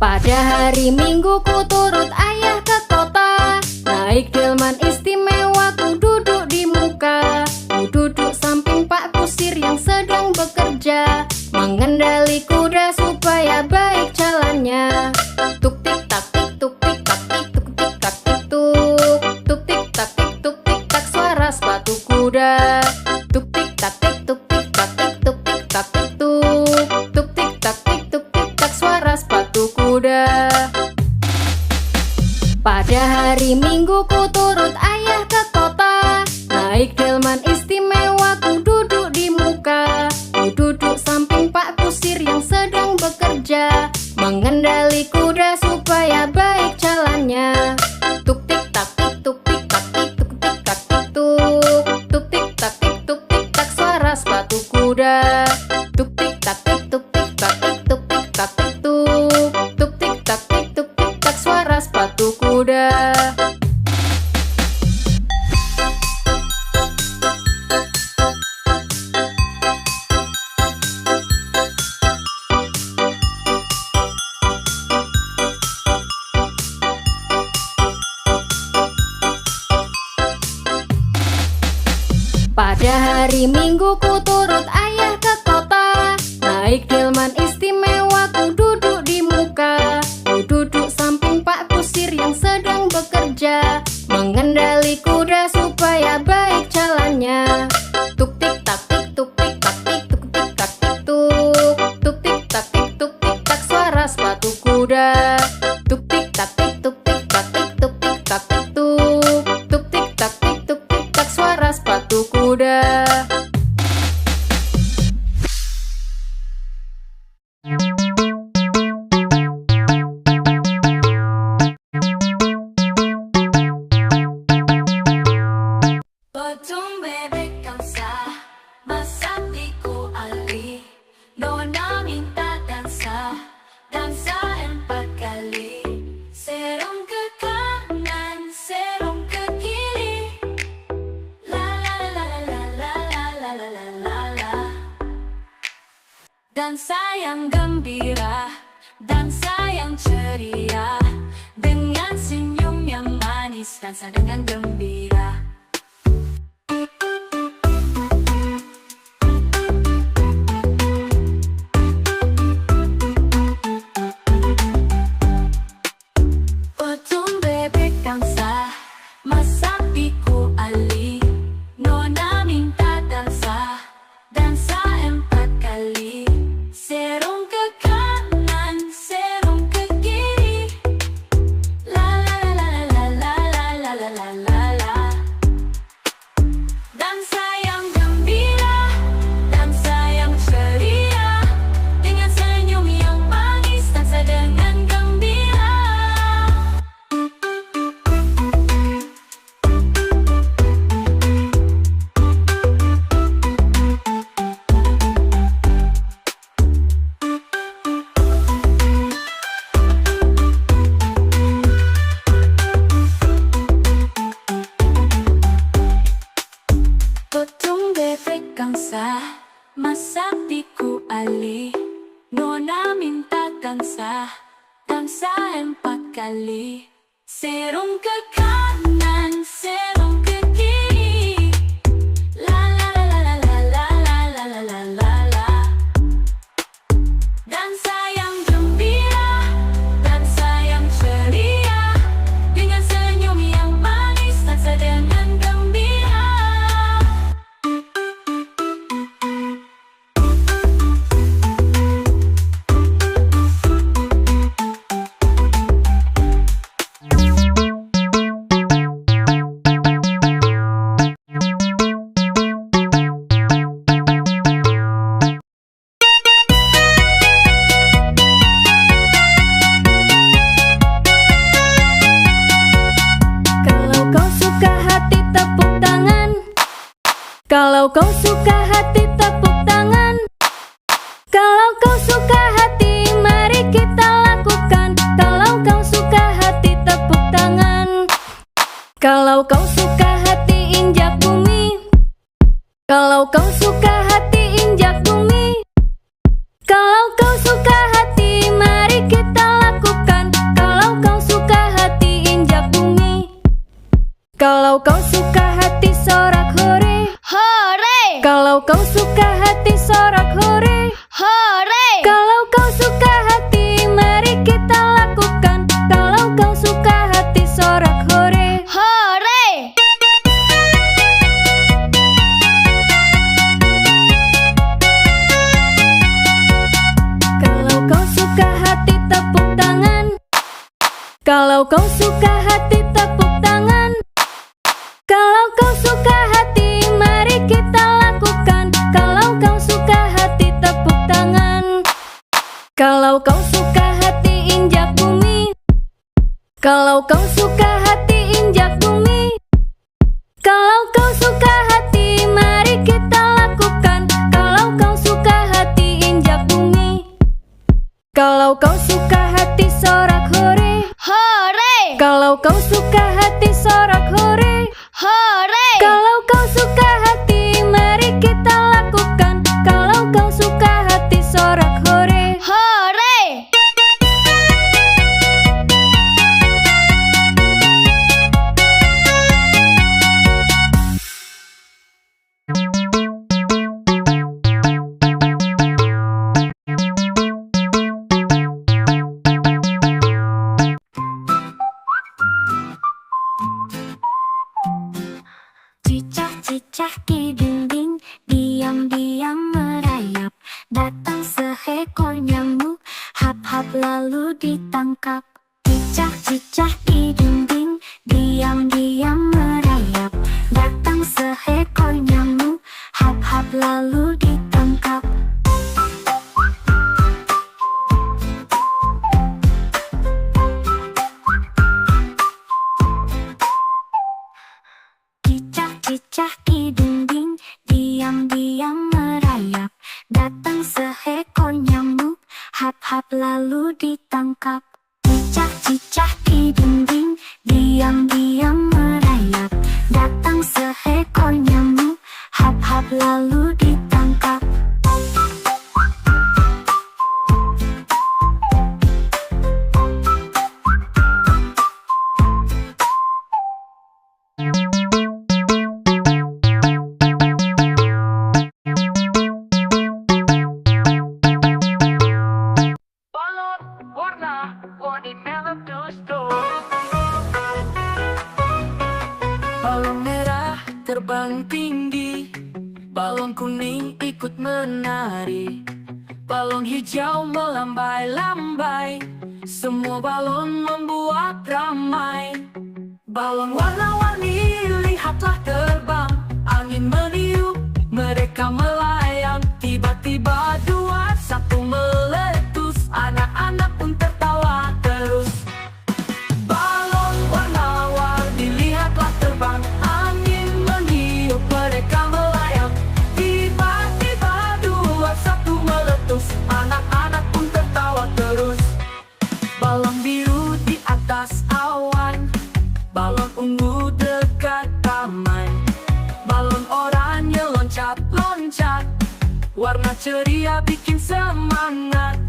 Pada hari Minggu ku turut ayah ke kota, naik delman istimewa ku duduk di muka. Ku duduk samping Pak Kusir yang sedang bekerja, mengendali kuda supaya baik jalannya. Tuk tik tak tik tuk tik tak tik tuk tik tak tik tuk. Tuk tik tak tik tuk tik tak suara sepatu kuda. Tuk tik tak tik tuk tik tak tik tuk tik tak tik tuk. Tuk tik tak tik tuk tik tak suara sepatu kuda. Pada hari Minggu ku turut ayah ke kota, naik delman istimewa ku duduk di muka. Ku duduk samping Pak Kusir yang sedang bekerja, mengendali kuda supaya baik jalannya. Tuk tik tak tik tuk tik tak tik tuk tik tak tik tuk. Tuk tik tak tik tuk tik tak suara sepatu kuda. Tuk tik tak tik tuk tik tak tik tuk tik tak tik tuk. Tuk tik tak tik tuk tik tak suara sepatu kuda. Pada hari Minggu ku turut ayah ke kota, naik delman istimewa ku duduk di muka. Ku duduk samping Pak Kusir yang sedang bekerja, mengendali kuda supaya baik jalannya. Tuk tik tak tik tuk tik tak tik tuk tik tak tik tuk. Tuk tik tak tik tuk tik tak suara sepatu kuda. Tuk tik tak tik tuk tik tak tik tuk tik tak tik tuk. Tuk tik tak tik tuk tik tak suara sepatu kuda. Potong bebek kamsa, masak di ku ali. Nona minta dansa, dansa 4 kali. Serong ke kanan, serong ke kiri. La la la la la la la la la la la. Dansa yang gembira, dansa yang ceria. Dengan senyum yang manis, dansa dengan gembira. Potong bebek kamsa, masak di ku ali. Nona minta dansa, dansa 4 kali. Serong ke kanan, serong ke kiri. La la la la la la la la la la la. Dansa yang gembira, dansa yang ceria. Dengan senyum yang manis, dansa dengan gembira. Potong bebek kamsa, masak di ku ali. Nona minta dansa, dansa 4 kali. Serong ke kanan, serong ke kiri. La la la la la la la la la la la la. Dansa yang gembira, dansa yang ceria. Dengan senyum yang manis, dansa dengan gembira. Kalau kau suka hati tepuk tangan. Kalau kau suka hati mari kita lakukan. Kalau kau suka hati tepuk tangan. Kalau kau suka hati injak bumi. Kalau kau suka hati injak bumi. Kalau kau suka hati mari kita lakukan. Kalau kau suka hati tepuk tangan. Kalau kau suka hati mari kita lakukan. Kalau kau suka hati tepuk tangan. Kalau kau suka hati injak bumi. Kalau kau suka hati injak bumi. Kalau kau suka hati mari kita lakukan. Kalau kau suka hati injak bumi. Kalau kau suka hati sorak hore. Hore, Kalau kau suka hati sorak hore. hore. Kalau kau suka hati mari kita lakukan. Kalau kau suka hati sorak hore. Hore. Cicak-cicak di dinding, diam-diam merayap. Datang seekor nyamuk, hap-hap lalu ditangkap. Cicak-cicak di dinding, diam-diam merayap. Datang seekor nyamuk, hap-hap lalu ditangkap. Cicak-cicak di dinding, diam-diam merayap. Datang seekor nyamuk, hap-hap lalu ditangkap. Cicak-cicak di dinding, diam-diam merayap. Datang seekor nyamuk, hap-hap lalu ditangkap. Balon warna-warni meletus tuh. Balon merah terbang tinggi, balon kuning ikut menari, balon hijau melambai-lambai, semua balon membuat ramai. Balon warna-warni lihatlah terbang, angin meniup, mereka melayang. Tiba-tiba dua satu meletus, anak-anak pun tertawa terus. Balon warna-warni lihatlah terbang, angin meniup, mereka melayang. Tiba-tiba dua satu meletus, anak-anak pun tertawa terus. Balon biru di atas awan, balon ungu dekat taman, balon oranye loncat-loncat, warna ceria bikin semangat.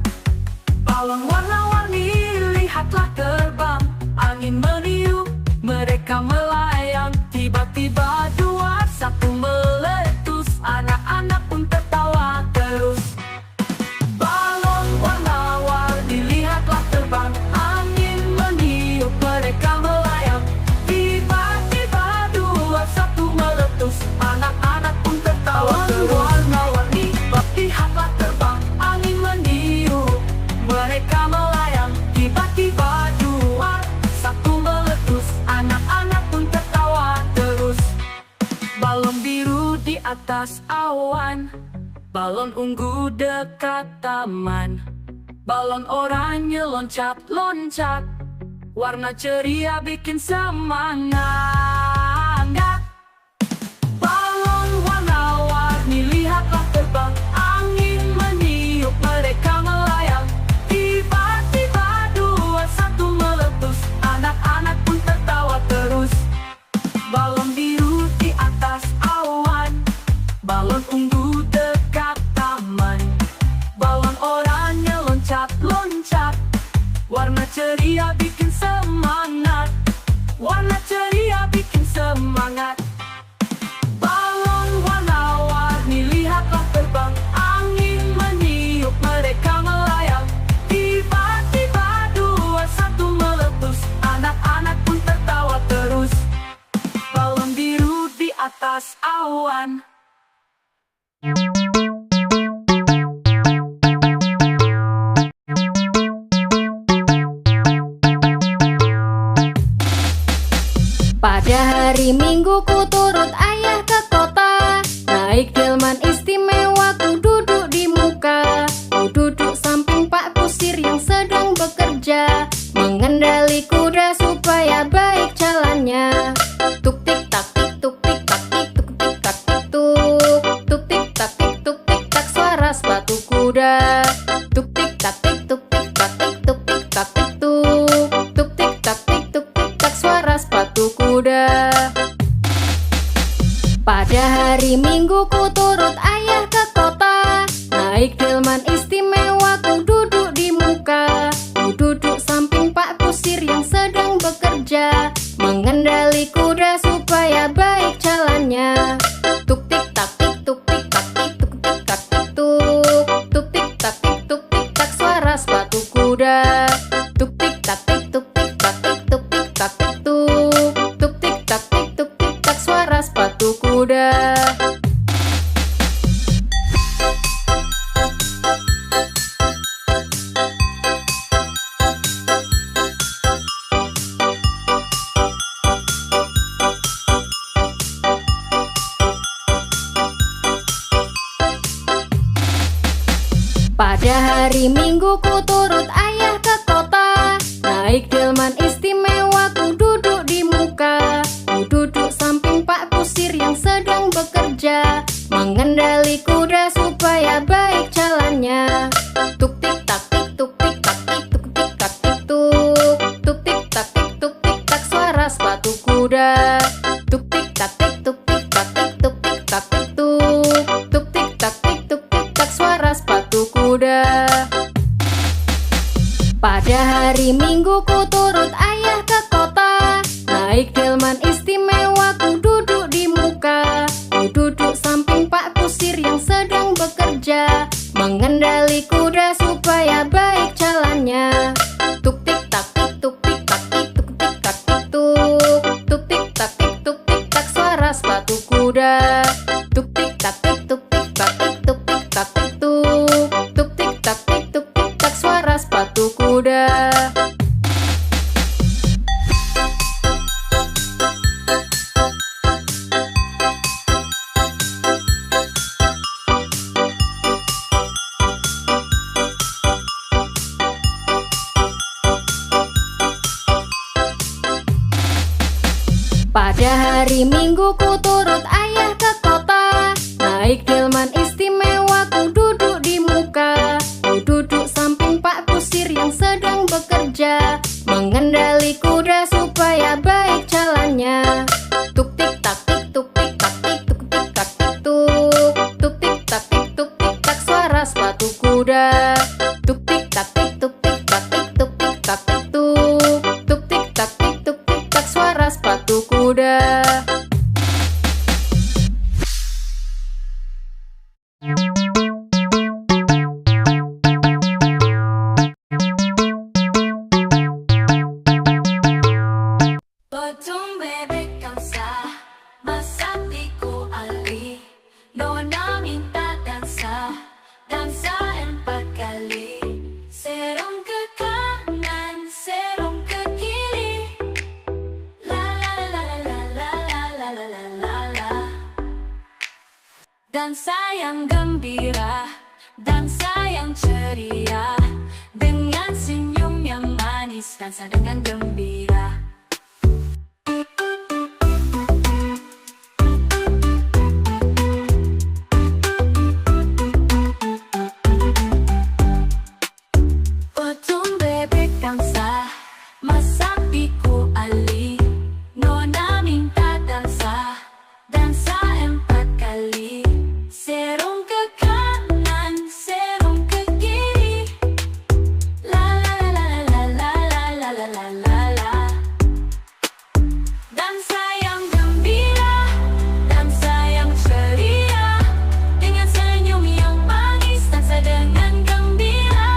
Balon warna-warni lihatlah terbang, angin meniup, mereka melayang. Tiba-tiba dua satu meletus, anak-anak pun tertawa terus. Balon warna-warni lihatlah terbang, angin meniup, mereka melayang. Tiba-tiba dua satu meletus, anak-anak pun tertawa terus. Warna-warni lihatlah terbang, angin meniup, mereka melayang. Tiba-tiba dua satu meletus, anak-anak pun tertawa terus. Balon biru di atas awan, balon ungu dekat taman, balon oranye loncat-loncat, warna ceria bikin semangat. Balon warna-warni lihatlah terbang, angin meniup, mereka melayang. Tiba-tiba dua satu meletus, anak-anak pun tertawa terus. Balon biru di atas awan, balon ungu dekat taman, balon oranye loncat-loncat, warna ceria bikin semangat. Warna ceria bikin semangat. Balon warna-warni lihatlah terbang, angin meniup, mereka melayang. Tiba-tiba dua satu meletus, anak-anak pun tertawa terus. Balon biru di atas awan. hari Minggu ku turut ayah ke kota. Naik delman istimewa ku duduk di muka. Ku duduk samping Pak Kusir yang sedang bekerja, mengendali kuda supaya baik jalannya. Tuk tik tak tik tuk tik tak tik tuk tik tak tik tuk. Tuk tik tak tik tuk tik tak suara sepatu kuda. Tuk tik tak tik tuk tik tak tik tuk tik tak tik tuk. Tuk tik tak tik tuk tik tak suara sepatu kuda. Pada hari Minggu ku turut ayah ke kota. Naik delman istimewa ku duduk di muka. Ku duduk samping Pak Kusir yang sedang bekerja, mengendali kuda supaya baik jalannya. Tuk tik tak tik tuk tik tak tik tuk tik tak tik tuk. Tuk tik tak tik tuk tik tak suara sepatu kuda. Tuk tik tak tik tuk tik tak tik tuk tik tak tik tuk. Tuk tik tak tik tuk tik tak suara sepatu kuda. Pada hari Minggu ku turut ayah ke kota. Naik delman istimewa ku duduk di muka. Ku duduk samping Pak Kusir yang sedang bekerja, mengendali kuda supaya baik jalannya. Tuk tik tak tik tuk tik tak tik tuk tik tak tik tuk. Tuk tik tak tik tuk tik tak suara sepatu kuda. Tuk tik tak tik tuk tik tak tik tuk tik tak tik tuk. Tuk tik tak tik tuk tik tak suara sepatu kuda. Pada hari Minggu ku turut ayah ke kota. Naik delman istimewa ku duduk di muka. Ku duduk samping Pak Kusir yang sedang bekerja, mengendali kuda supaya baik jalannya. Tuk tik tak tik tuk tik tak tik tuk tik tak tik tuk. Tuk tik tak tik tuk tik tak suara sepatu kuda. Tuk tik tak tik tuk tik tak tik tuk tik tak tik tuk. Tuk tik tak tik tuk tik tak suara sepatu kuda. Pada hari Minggu ku turut ayah ke kota. Naik delman istimewa ku duduk di muka. Ku duduk samping Pak Kusir yang sedang bekerja, mengendali kuda supaya baik jalannya. Tuk tik tak tik tuk tik tak tik tuk tik tak tik tuk. Tuk tik tak tik tuk tik tak suara sepatu kuda. Tuk tik tak tik tuk tik tak tik tuk tik tak tik tuk. Tuk tik tak tik tuk tik tak suara sepatu kuda. Potong bebek kamsa, masapiku ali. Nona minta dansa, dansa 4 kali. Serong ke kanan, serong ke kiri. La la la la la la la la la la la. Dansa yang gembira, dansa yang ceria. Dengan senyum yang manis, dansa dengan gembira. Potong bebek dansa, masapiku ali. Nona minta dansa, dansa 4 kali. Serong ke kanan, serong ke kiri. La la la la la la la la la la la. Dansa yang gembira, dansa yang ceria. Dengan senyum yang manis, dansa dengan gembira.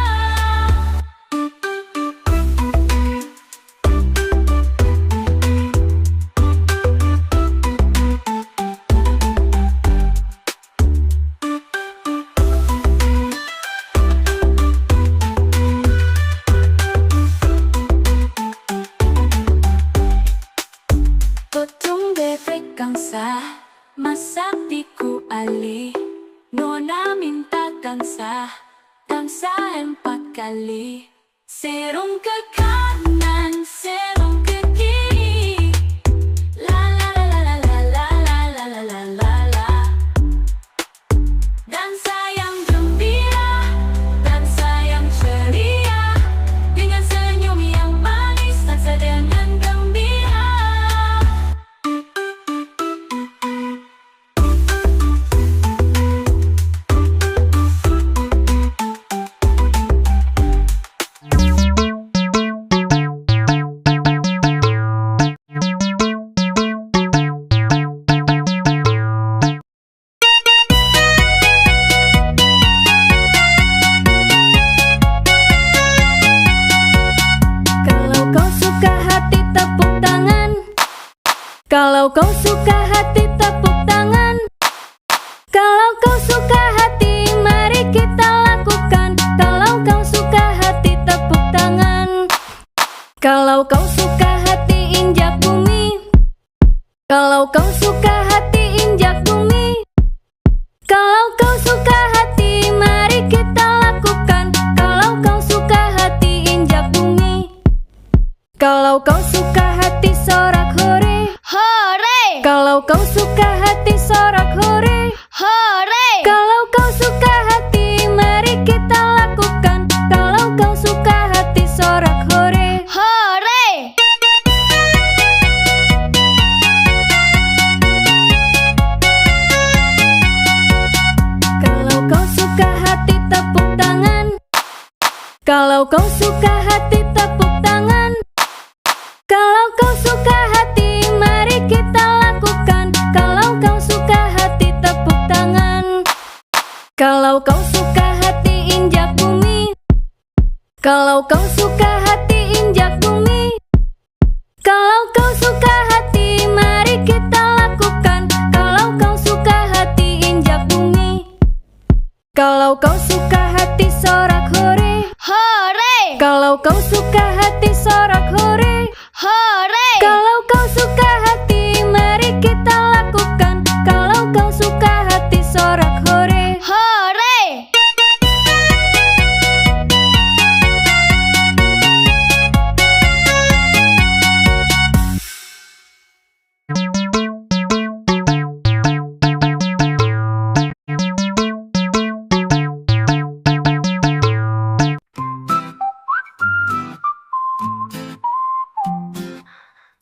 serong ke kanan, serong ke kiri. La la la la la la la la la la la la. Dansa yang gembira, dansa yang ceria, dengan senyum yang manis, dansa dengan gembira. Kalau kau suka hati tepuk tangan. Kalau kau suka hati mari kita lakukan. Kalau kau suka hati tepuk tangan. Kalau kau suka hati injak bumi. Kalau kau suka hati injak bumi. Kalau kau suka hati mari kita lakukan. Kalau kau suka hati injak bumi. Kalau kau suka hati sorak hore. Hore, Kalau kau suka hati sorak hore. hore. Kalau kau suka hati mari kita lakukan. Kalau kau suka hati sorak hore. Hore. Kalau kau suka hati tepuk tangan. Kalau kau suka hati tepuk tangan. Kalau kau suka hati mari kita lakukan. Kalau kau suka hati tepuk tangan. Kalau kau suka hati injak bumi. Kalau kau suka hati injak bumi. Kalau kau suka hati mari kita lakukan. Kalau kau suka hati injak bumi. Kalau kau suka hati sorak hore. Hore, Kalau kau suka hati sorak hore. hore. Kalau kau suka hati mari kita lakukan. Kalau kau suka hati sorak hore. Hore.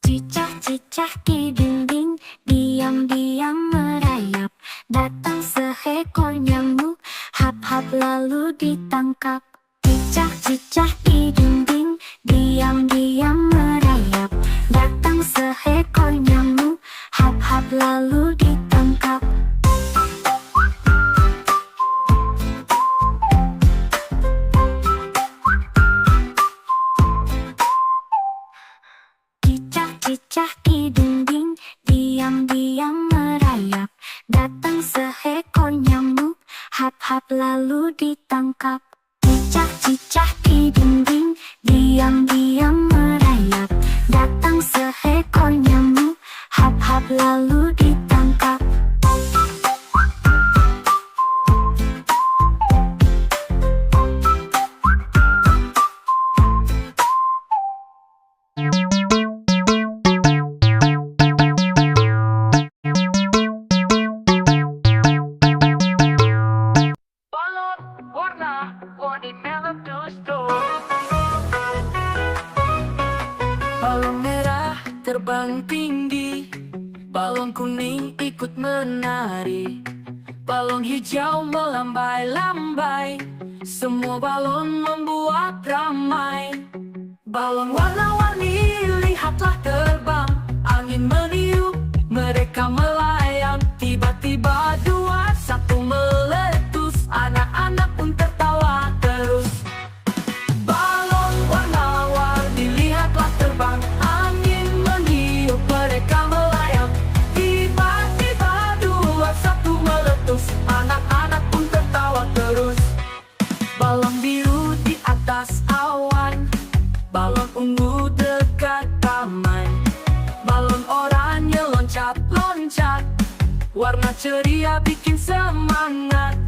Cicak-cicak di dinding, diam-diam merayap. Datang seekor nyamuk, hap-hap lalu ditangkap. Cicak-cicak di dinding, diam-diam merayap. Datang seekor nyamuk, hap-hap lalu ditangkap. Cicak-cicak di dinding, diam-diam merayap. Datang seekor nyamuk, hap-hap lalu ditangkap. Cicak-cicak di dinding, diam-diam merayap. Datang seekor nyamuk, hap-hap lalu ditangkap. Balon warna-warni meletus-tus. Balon merah terbang tinggi, balon kuning ikut menari, balon hijau melambai-lambai, semua balon membuat ramai. Balon warna-warni lihatlah terbang, angin meniup, mereka melayang. Tiba-tiba dua satu meletus, anak-anak pun tertawa terus. Balon warna-warni lihatlah terbang, angin meniup, mereka melayang. Tiba-tiba dua satu meletus, anak-anak pun tertawa terus. Balon biru di atas awan, balon ungu dekat taman, balon oranye loncat-loncat, warna ceria bikin semangat.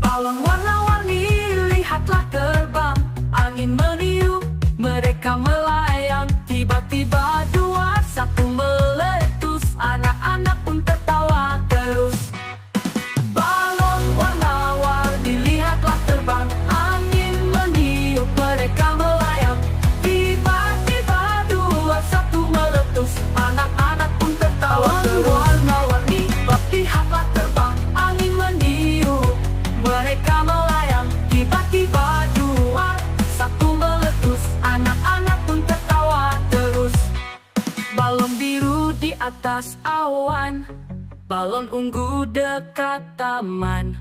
Balon warna-warni lihatlah terbang, angin meniup, satu meletus, anak-anak pun tertawa terus. Balon warna-warni lihatlah terbang, angin meniup mereka melayang. Tiba-tiba dua satu meletus, anak-anak pun tertawa terus. Warna-warni lihatlah terbang, angin meniup mereka melayang. Tiba-tiba dua satu meletus, anak-anak pun tertawa terus. Balon biru di atas awan, balon ungu dekat taman,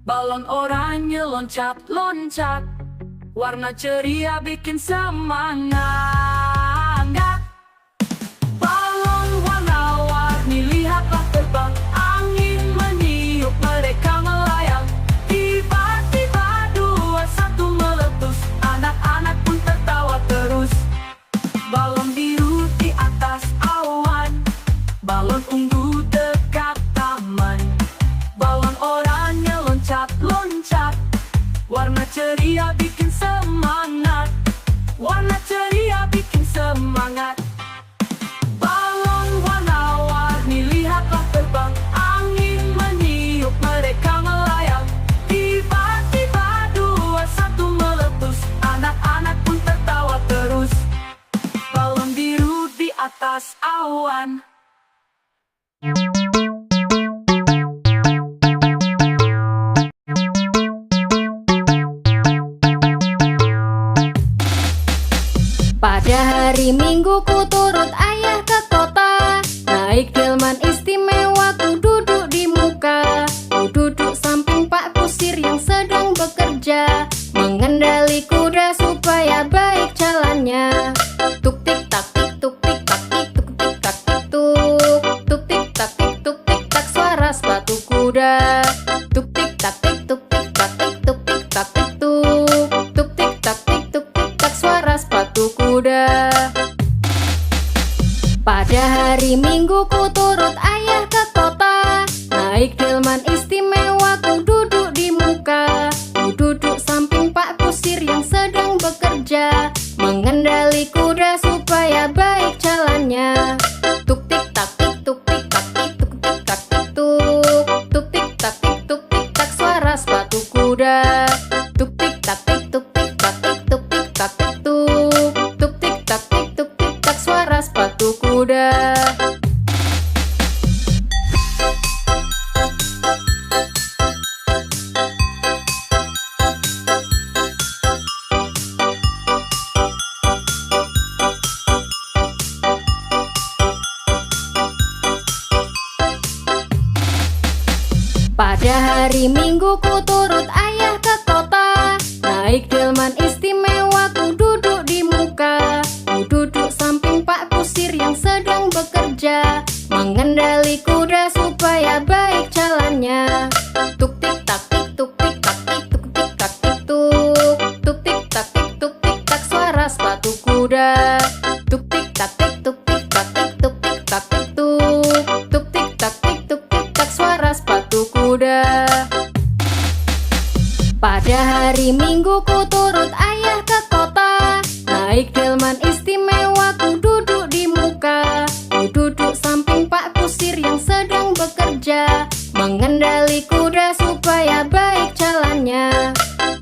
balon oranye loncat-loncat, warna ceria bikin semangat. Balon warna-warni lihatlah terbang, angin meniup mereka melayang. Tiba-tiba dua satu meletus, anak-anak pun tertawa terus. Balon biru di atas awan, balon ungu dekat taman, balon oranye loncat-loncat, warna ceria bikin semangat. Warna ceria bikin semangat. Balon warna-warni lihatlah terbang, angin meniup mereka melayang. Tiba-tiba dua satu meletus, anak-anak pun tertawa terus. Balon biru di atas awan. Pada hari Minggu ku turut ayah ke kota, naik delman istimewa ku duduk di muka. Ku duduk samping Pak Kusir yang sedang bekerja, mengendali kuda supaya baik jalannya. Tuk tik tak tik tuk tik tak tik tuk tik tak tik tuk. Tuk tik tak tik tuk tik tak suara sepatu kuda. Tuk tik tak tik tuk tik tak tik tuk tik tak tik tuk. Tuk tik tak tik tuk tik tak suara sepatu kuda. Pada hari Minggu ku turut ayah ke kota, naik delman istimewa ku duduk di muka. Ku duduk samping Pak Kusir yang sedang bekerja, mengendali kuda supaya baik jalannya. Tuk tik tak tik tuk tik tak tik tuk tik tak tik tuk. Tuk tik tak tik tuk tik tak suara sepatu kuda. Tuk tik tak tik tuk tik tak tik tuk tik tak tik tuk. Tuk tik tak tik tuk tik tak suara sepatu kuda. Pada hari Minggu ku turut ayah ke kota, naik delman istimewa ku duduk di muka. Ku duduk samping Pak Kusir yang sedang bekerja, mengendali kuda supaya baik jalannya. Tuk tik tak tik tuk tik tak tik tuk tik tak tik tuk. Tuk tik tak tik tuk tik tak suara sepatu kuda. Tuk tik tak tik tuk tik tak tik tuk tik tak tik tuk. Tuk tik tak tik tuk tik tak suara sepatu kuda. Pada hari Minggu ku turut ayah ke kota, naik delman istimewa ku duduk di muka. Ku duduk samping Pak Kusir yang sedang bekerja, mengendali kuda supaya baik jalannya.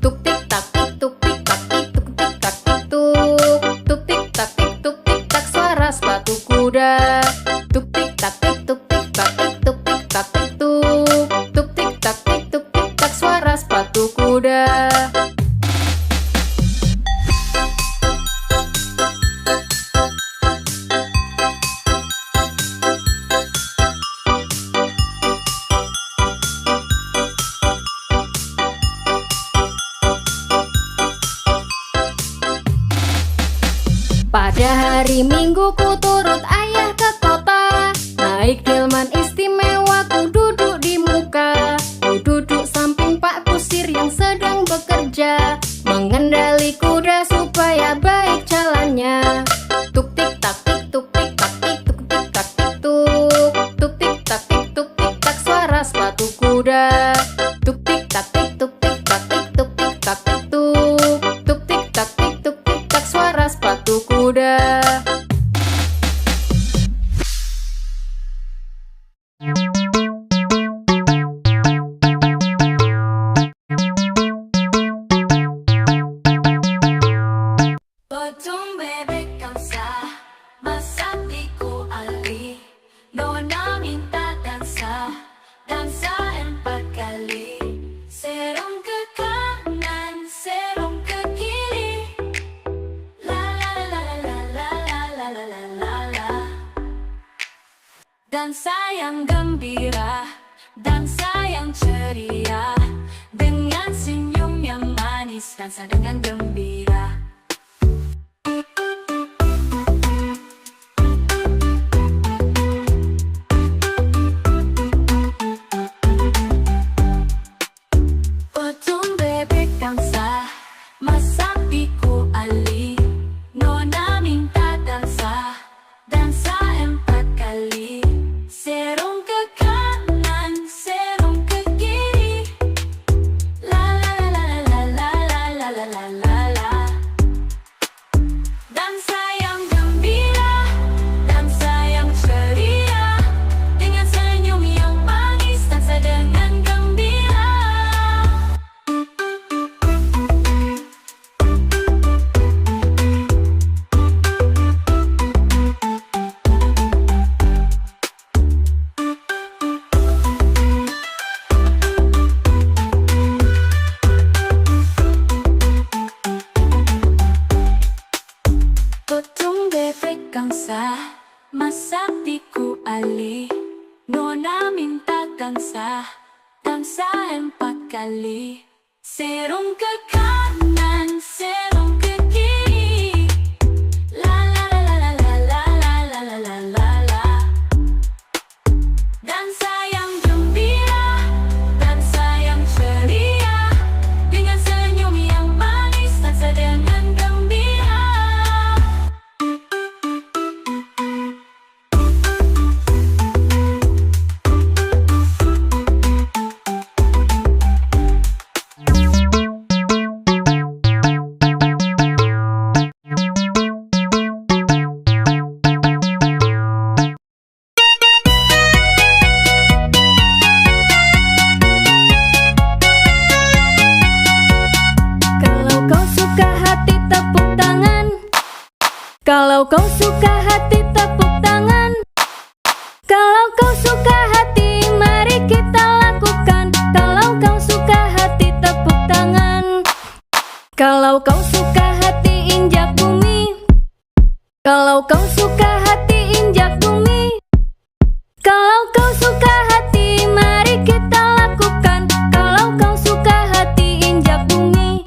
Tuk tik tak tik tuk tik tak tik tuk tik tak tik tuk. Tuk tik tak tik tuk tik tak suara sepatu kuda. Tuk tik tak tik tuk tik tak tik tuk tik tak tik tuk. Tuk tik tak tik tuk tik tak suara sepatu kuda. Pada hari Minggu ku turut ayah ke kota, naik delman istimewa ku duduk di muka. Ku duduk samping Pak Kusir yang sedang bekerja, mengendali kuda supaya baik jalannya. Tuk tik tak tik tuk tik tak tik tuk tik tak tik tuk. Tuk tik tak tik tuk tik tak suara sepatu kuda. Tuk tik tak tik tuk tik tak tik tuk tik tak tik tuk. Tuk tik tak tik tuk tik tak suara sepatu kuda. Potong bebek angsa, masak di kuali. Nona minta dansa, dansa 4 kali. Serong ke kanan, serong ke kiri. La la la la la la la la la la la. Dansa yang gembira, dansa yang ceria. Dengan senyum yang manis, dansa dengan gembira. Potong bebek angsa, masak di kuali. Nona minta dansa, dansa 4 kali. Serong ke kanan, serong ke kiri. La la la la la la la la la la la. Dansa yang gembira, dansa yang ceria. Dengan senyum yang manis, dansa dengan gembira. Potong bebek angsa, masak di kuali. Nona minta dansa, dansa 4 kali. Serong ke kanan, serong ke kiri. La la la la la la la la la la la la. Dansa yang gembira, dansa yang ceria. Dengan senyum yang manis, dansa dengan gembira. Kalau kau suka hati tepuk tangan. Kalau kau suka hati mari kita lakukan. Kalau kau suka hati tepuk tangan. Kalau kau suka hati injak bumi. Kalau kau suka hati injak bumi. Kalau kau suka hati mari kita lakukan. Kalau kau suka hati injak bumi.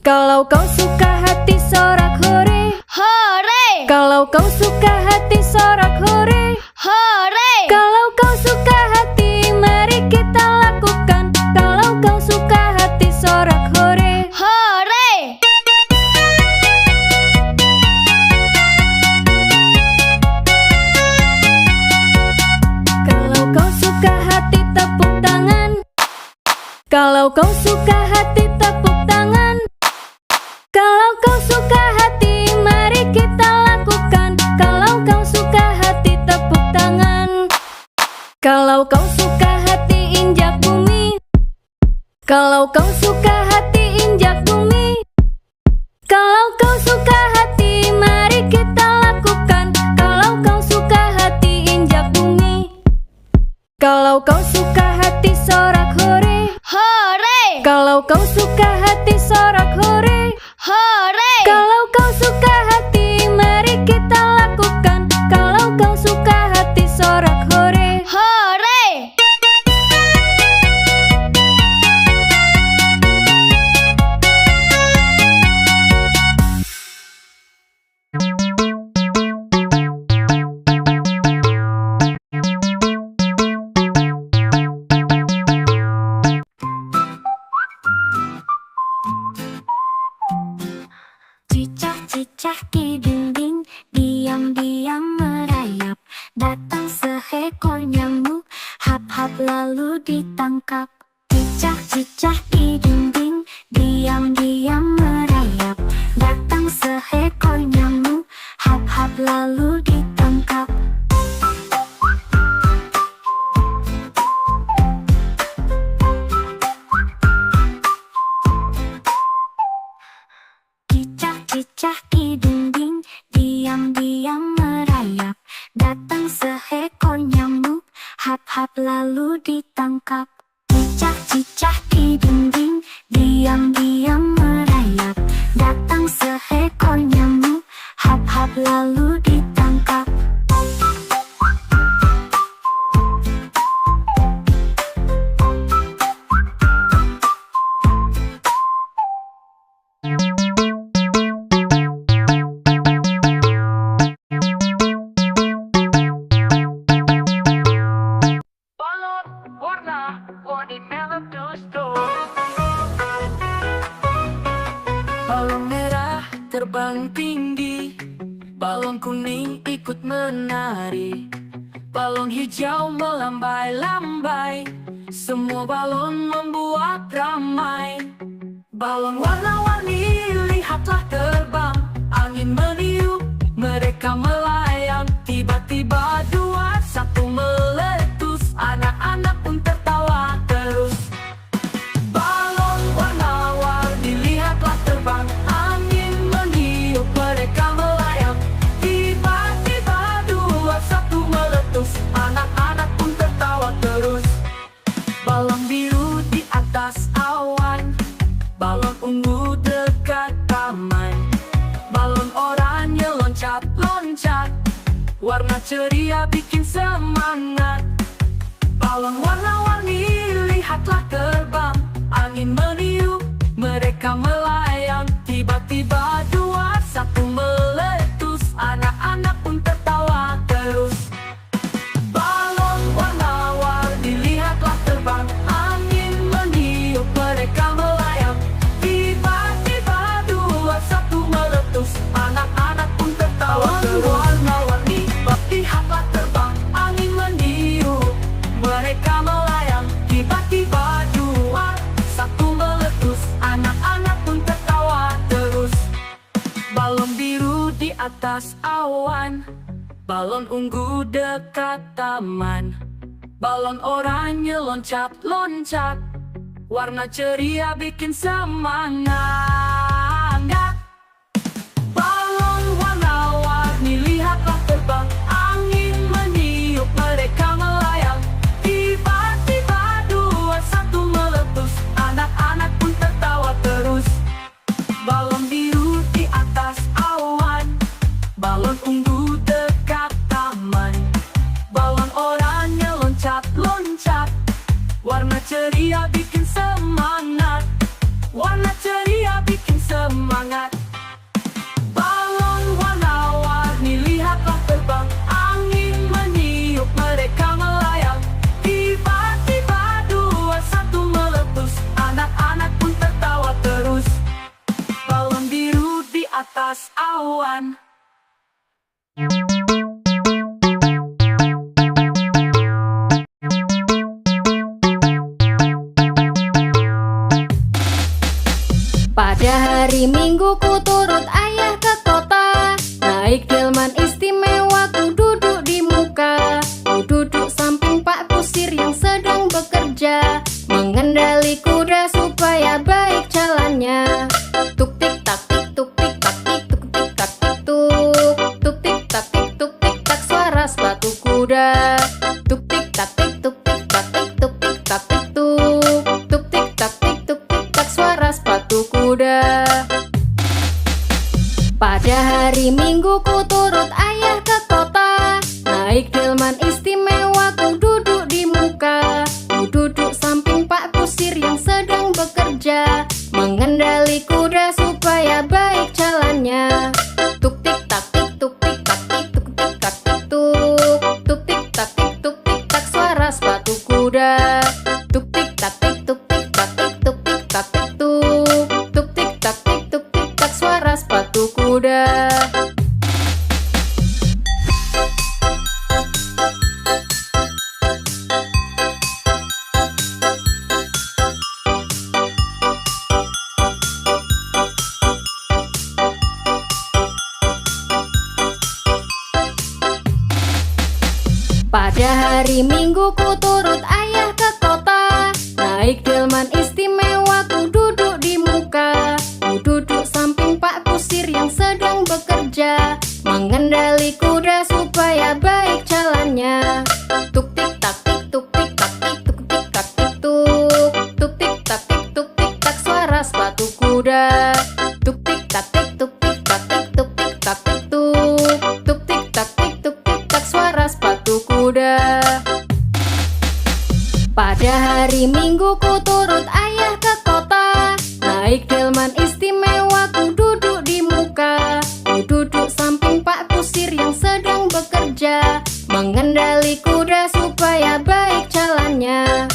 Kalau kau suka hati sorak hore. Hore. Kalau kau suka hati sorak hore. Hore. Kalau kau suka hati mari kita lakukan. Kalau kau suka hati sorak hore. Hore. Kalau kau suka hati tepuk tangan. Kalau kau suka hati tepuk tangan. Kalau kau suka hati mari kita lakukan. Kalau kau suka hati tepuk tangan. Kalau kau suka hati injak bumi. Kalau kau suka hati injak bumi. Kalau kau suka hati mari kita lakukan. Kalau kau suka hati injak bumi. Kalau kau suka hati sorak hore. Hore. Kalau kau suka hati sorak hore. Hore. Kalau kau suka hati mari kita lakukan. Kalau kau suka hati sorak hore. Hore. Cicak di dinding, diam-diam merayap. Datang seekor nyamuk, hap-hap lalu ditangkap. Cicak-cicak di dinding, diam-diam merayap. Datang seekor nyamuk, hap-hap lalu ditangkap. Cicak-cicak di diam-diam merayap. Datang seekor nyamuk, hap-hap lalu ditangkap. Cicak-cicak di dinding, diam-diam merayap. Datang seekor nyamuk, hap-hap lalu ditangkap. Balon warna-warni meletus-tus. Balon merah terbang tinggi, balon kuning ikut menari, balon hijau melambai-lambai, semua balon membuat ramai. Balon warna-warni lihatlah terbang, angin meniup, mereka melayang. Tiba-tiba dua satu meletus, anak-anak pun tertawa terus. Balon warna-warni lihatlah terbang, angin meniup, mereka melayang. Tiba-tiba dua satu meletus, anak-anak pun tertawa terus. Balon biru di atas awan, balon ungu dekat taman, balon oranye loncat-loncat, warna ceria bikin semangat. Balon warna-warni lihatlah terbang, angin meniup, mereka melayang. Tiba-tiba dua satu meletus, anak-anak pun tertawa terus. Balon warna-warni lihatlah terbang, angin meniup, mereka melayang. Tiba-tiba dua satu meletus, anak-anak pun tertawa terus. Warna-warni lihatlah terbang, angin meniup, mereka melayang. Tiba-tiba dua satu meletus, anak-anak pun tertawa terus. Balon biru di atas awan, balon ungu dekat taman, balon oranye loncat-loncat, warna ceria bikin semangat. Balon warna-warni lihatlah terbang, angin meniup, mereka melayang. Tiba-tiba dua satu meletus, anak-anak pun tertawa terus. Balon biru di atas awan, balon ungu dekat taman, balon oranye loncat-loncat, warna ceria bikin semangat. Warna ceria bikin semangat. Balon warna-warni lihatlah terbang, angin meniup, mereka melayang. Tiba-tiba dua satu meletus, anak-anak pun tertawa terus. Balon biru di atas awan. Pada hari Minggu ku turut ayah ke kota, naik delman istimewa ku duduk di muka. Ku duduk samping Pak Kusir yang sedang bekerja, mengendali kuda supaya baik jalannya. Tuk tik tak tik tuk tik tak tik tuk tik tak tik tuk. Tuk tik tak tik tuk tik tak suara sepatu kuda. Tuk tik tak tik tuk tik tak tik tuk tik tak tik tuk. Tuk tik tak tik tuk tik tak suara sepatu kuda. Pada hari Minggu ku turut ayah ke kota, naik delman istimewa ku duduk di muka. Ku duduk samping Pak Kusir yang sedang bekerja, mengendali kuda supaya baik jalannya. Tuk tik tak tik tuk tik tak tik tuk tik tak tik tuk. Tuk tik tak tik tuk tik tak suara sepatu kuda. Tuk tik tak tik tuk tik tak tik tuk tik tak tik tuk. Tuk tik tak tik tuk tik tak suara sepatu kuda. Pada hari Minggu ku turut ayah ke kota, naik delman istimewa ku duduk di muka. Ku duduk samping Pak Kusir yang sedang bekerja, mengendali kuda supaya baik jalannya. Tuk tik tak tik tuk tik tak tik tuk tik tak tik tuk. Tuk tik tak tik tuk tik tak suara sepatu kuda. Tuk tik tak tik tuk tik tak tik tuk tik tak tik tuk. Tuk tik tak tik tuk tik tak suara sepatu kuda. Pada hari Minggu ku turut ayah ke kota. Naik delman istimewa ku duduk di muka. Ku duduk samping Pak Kusir yang sedang bekerja, mengendali kuda supaya baik jalannya.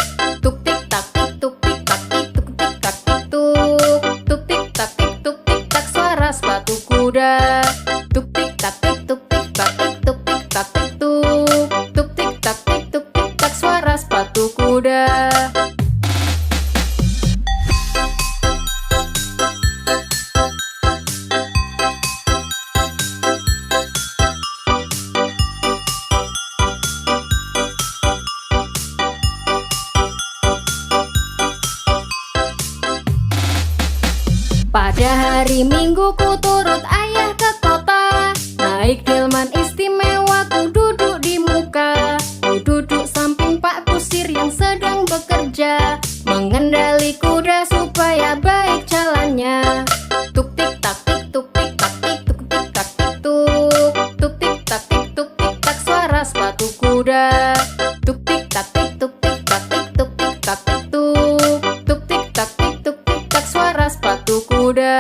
Tuk tik tak tik tuk tik tak tik tuk tik tak tik tuk. Tuk tik tak tik tuk tik tak suara sepatu kuda. Tuk tik tak tik tuk tik tak tik tuk tik tak tik tuk. Tuk tik tak tik tuk tik tak suara sepatu kuda. Pada hari Minggu ku turut ayah ke kota. Naik delman istimewa ku duduk di muka. Ku duduk samping Pak Kusir yang sedang bekerja, mengendali kuda supaya baik jalannya. Tuk tik tak tik tuk tik tak tik tuk tik tak tik tuk. Tuk tik tak tik tuk tik tak suara sepatu kuda. Tuk tik tak tik tuk tik tak tik tuk tik tak tik tuk. Tuk tik tak tik tuk tik tak suara sepatu kuda.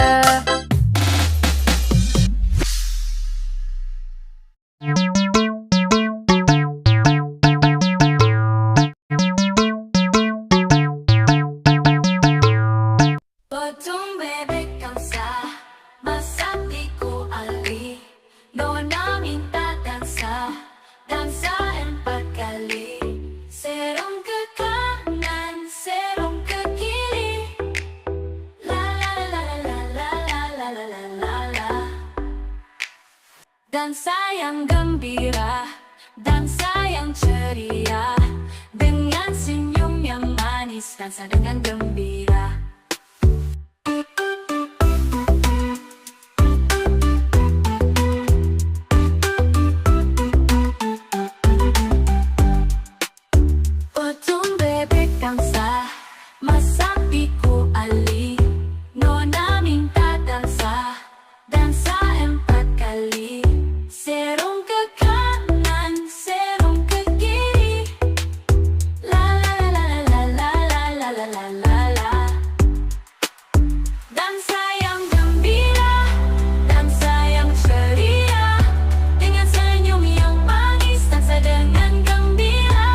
Potong bebek kamsa, masak tiku ali. Nona minta dansa, dansa 4 kali. Serong ke kanan, serong ke kiri. La la la la la la la la la la la. Dansa yang gembira, dansa yang ceria. Dengan senyum yang manis, dansa dengan gembira. Potong bebek kamsa, masak tiku ali. Nona minta dansa, dansa 4 kali. Serong ke kanan, serong ke kiri. La la la la la la la la la la la. Dansa yang gembira, dansa yang ceria. Dengan senyum yang manis, dansa dengan gembira.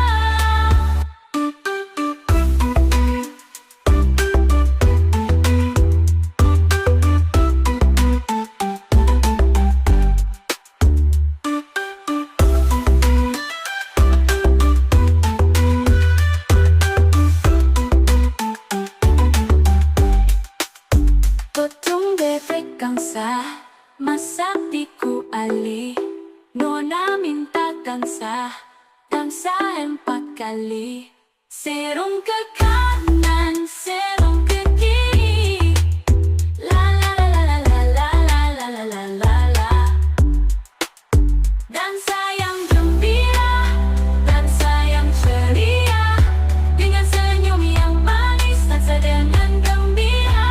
Potong bebek kamsa, masak tiku ali. Nona minta dansa, dansa 4 kali. Serong ke kanan, serong ke kiri. La la la la la la la la la la la la. Dansa yang gembira, dansa yang ceria. Dengan senyum yang manis, dansa dengan gembira.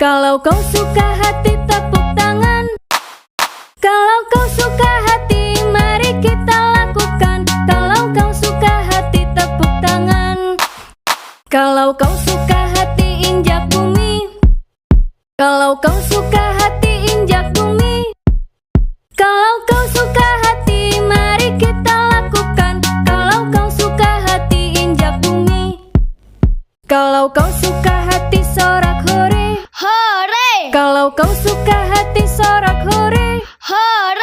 Kalau kau suka hati tepuk tangan. Kalau kau suka hati mari kita lakukan. Kalau kau suka hati tepuk tangan. Kalau kau suka hati injak bumi. Kalau kau suka hati injak bumi. Kalau kau suka hati mari kita lakukan. Kalau kau suka hati injak bumi. Kalau kau suka hati sorak hore. Hore! Kalau kau suka hati sorak hore. Hore!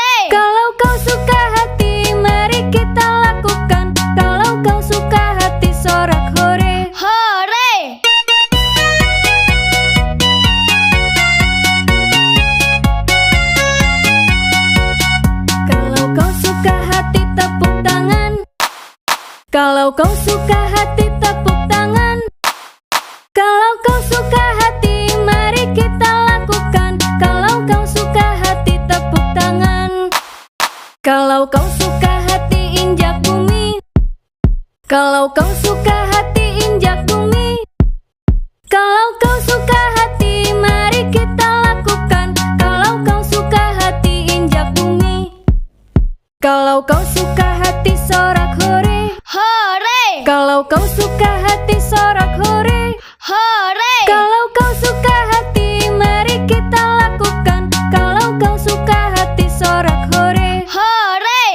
Kalau kau suka hati tepuk tangan. Kalau kau suka hati mari kita lakukan. Kalau kau suka hati tepuk tangan. Kalau kau suka hati injak bumi. Kalau kau suka hati injak bumi. Kalau kau suka hati mari kita lakukan. Kalau kau suka hati injak bumi. Kalau kau suka hati sorak hore. Hore! Kalau kau suka hati sorak hore. Hore! Kalau kau suka hati mari kita lakukan. Kalau kau suka hati sorak hore. Hore!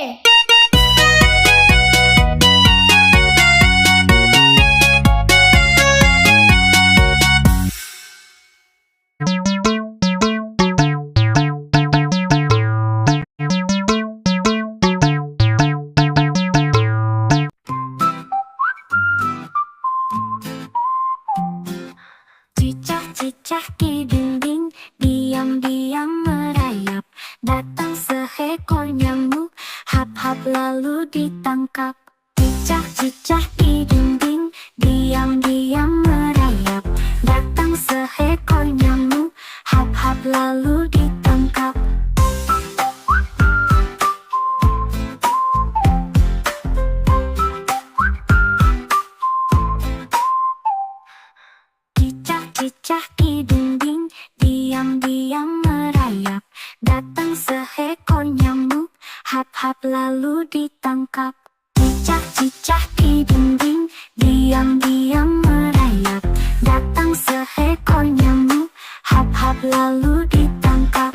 Cicak-cicak di dinding, diam-diam merayap. Datang seekor nyamuk, hap-hap lalu ditangkap. Cicak-cicak di dinding, diam-diam merayap. Datang seekor nyamuk, hap-hap lalu ditangkap. Cicak di dinding, diam-diam merayap. Datang seekor nyamuk, hap-hap lalu ditangkap. Cicak-cicak di dinding, diam-diam merayap. Datang seekor nyamuk, hap-hap lalu ditangkap.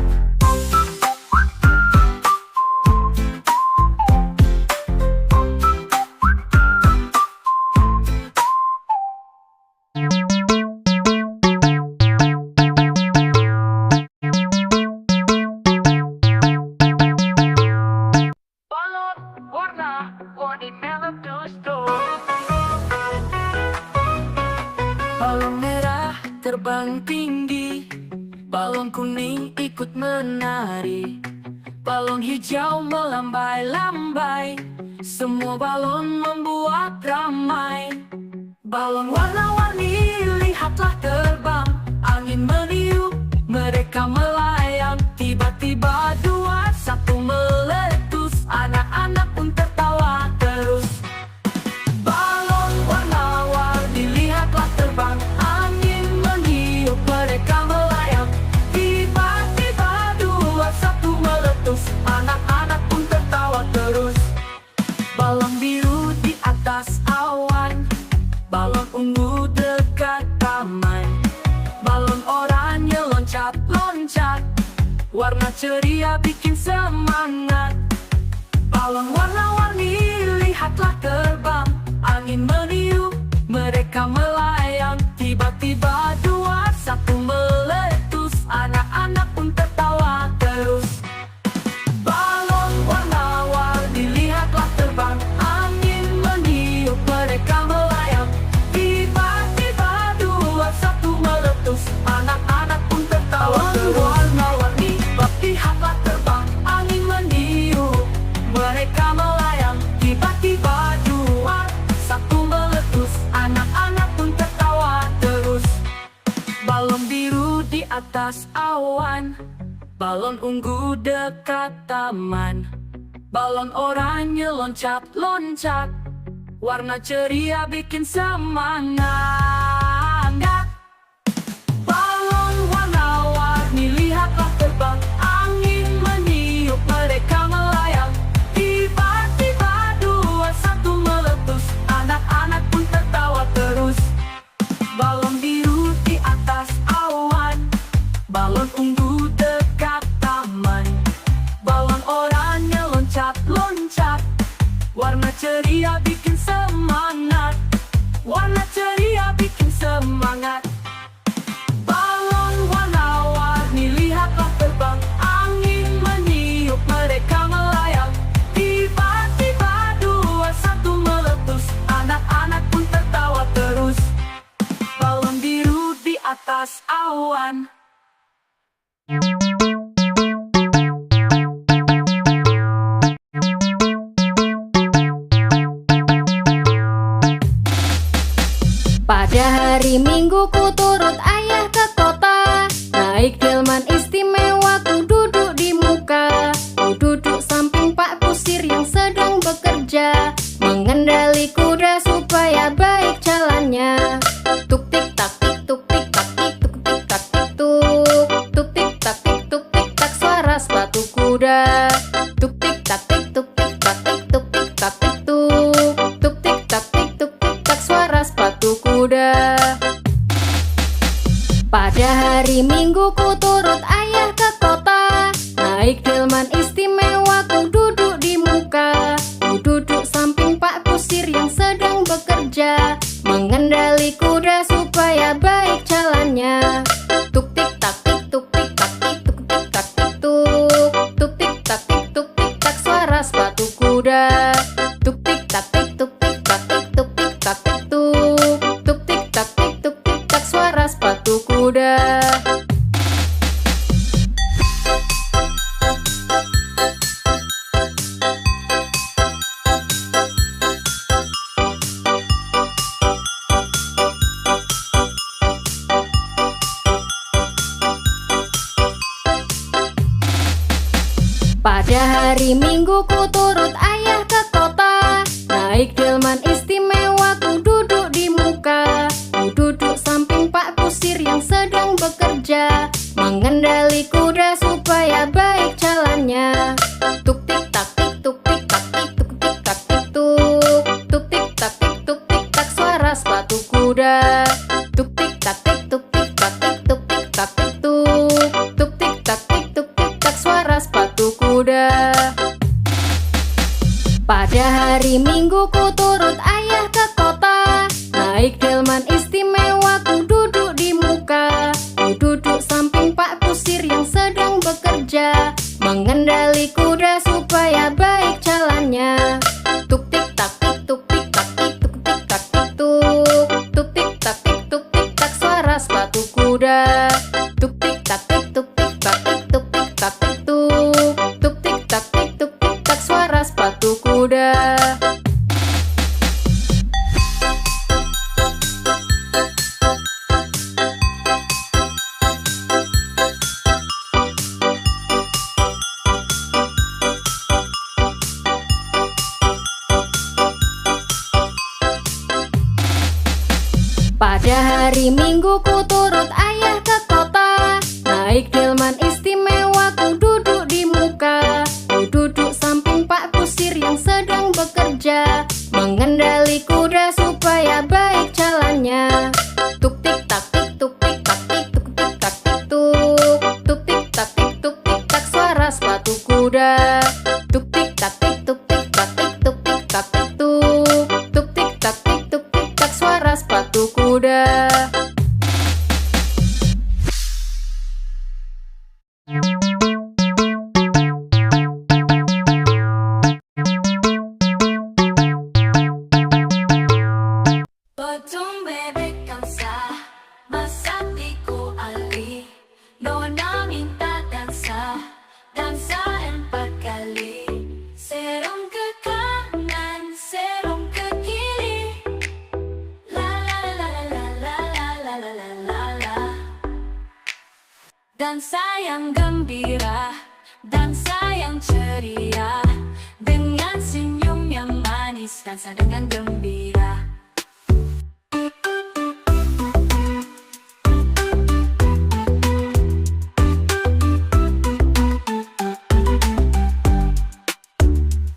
Balon warna-warni meletus-tus. Balon merah terbang tinggi, balon kuning ikut menari, balon hijau melambai-lambai, semua balon membuat ramai. Balon warna-warni lihatlah terbang, angin meniup, mereka melayang. Tiba-tiba dua satu meletus, anak-anak pun tertawa terus. Balon warna-warni lihatlah terbang, angin meniup, mereka melayang. Tiba-tiba dua satu meletus, anak-anak pun tertawa terus. Balon biru di atas awan, balon ungu dekat taman, balon oranye loncat-loncat, warna ceria bikin semangat. Balon warna-warni lihatlah terbang, angin meniup, mereka melayang. Tiba-tiba dua satu meletus, anak-anak pun tertawa terus. Balon warna-warni lihatlah terbang, angin meniup, mereka melayang. Tiba-tiba dua satu meletus, anak-anak pun tertawa terus. Warna-warni lihatlah terbang, angin meniup, mereka melayang. Tiba-tiba dua satu meletus, anak-anak pun tertawa terus. Balon biru di atas awan, balon ungu dekat taman, balon oranye loncat-loncat, warna ceria bikin semangat. Balon warna-warni lihatlah terbang, angin meniup, mereka melayang. Tiba-tiba dua satu meletus, anak-anak pun tertawa terus. Balon biru di atas awan, balon ungu dekat taman, balon oranye loncat-loncat, warna ceria bikin semangat. Warna ceria bikin semangat. Balon warna-warni lihatlah terbang, angin meniup, mereka melayang. Tiba-tiba dua satu meletus, anak-anak pun tertawa terus. Balon biru di atas awan. kuda. Tuk tik tak tik tuk tik tak tik tuk tik tak tik tuk. Tuk tik tak tik tuk tik tak suara sepatu kuda. Pada hari Minggu ku turut ayah ke kota. Naik delman istimewa ku duduk di muka. Ku duduk samping Pak Kusir yang sedang bekerja, mengendali kuda supaya baik jalannya. Tuk tik tak tik tuk tik tak tik tuk tik tak tik tuk. Tuk tik tak tik tuk tik tak suara sepatu kuda. Tuk tik tak tik tuk tik tak tik tuk tik tak tik tuk. Tuk tik tak tik tuk tik tak suara sepatu kuda. Pada hari Minggu ku turut ayah ke kota. Naik delman istimewa ku duduk di muka. Ku duduk samping Pak Kusir yang sedang bekerja, mengendali kuda supaya baik jalannya. Tuk tik tak tik tuk tik tak tik tuk tik tak tik tuk. Tuk tik tak tik tuk tik tak suara sepatu kuda. Tuk tik tak tik tuk tik tak tik tuk tik tak tik tuk. Tuk tik tak tik tuk tik tak suara sepatu kuda. Pada hari Minggu ku turut ayah ke kota. Naik delman istimewa ku duduk di muka. Ku duduk samping Pak Kusir yang sedang bekerja, mengendali kuda supaya baik jalannya. Tuk tik tak tik tuk tik tak tik tuk tik tak tik tuk. Tuk tik tak tik tuk tik tak suara sepatu kuda. Tuk tik tak tik tuk tik tak tik tuk tik tak tik tuk. Tuk tik tak tik tuk tik tak suara sepatu kuda. Pada hari Minggu ku turut ayah ke kota. Naik delman istimewa ku duduk di muka. Ku duduk samping Pak Kusir yang sedang bekerja, mengendali kuda supaya baik jalannya. Tuk tik tak tik tuk tik tak tik tuk tik tak tik tuk. Tuk tik tak tik tuk tik tak suara sepatu kuda. Tuk tik tak tik tuk tik tak tik tuk tik tak tik tuk. Tuk tik tak tik tuk tik tak suara sepatu kuda. Potong bebek angsa, masak di ku ali. Nona minta dansa, dansa 4 kali. Serong ke kanan, serong ke kiri. La la la la la la la la la la la. Dansa yang gembira, dansa yang ceria. Dengan senyum yang manis, dansa dengan gembira.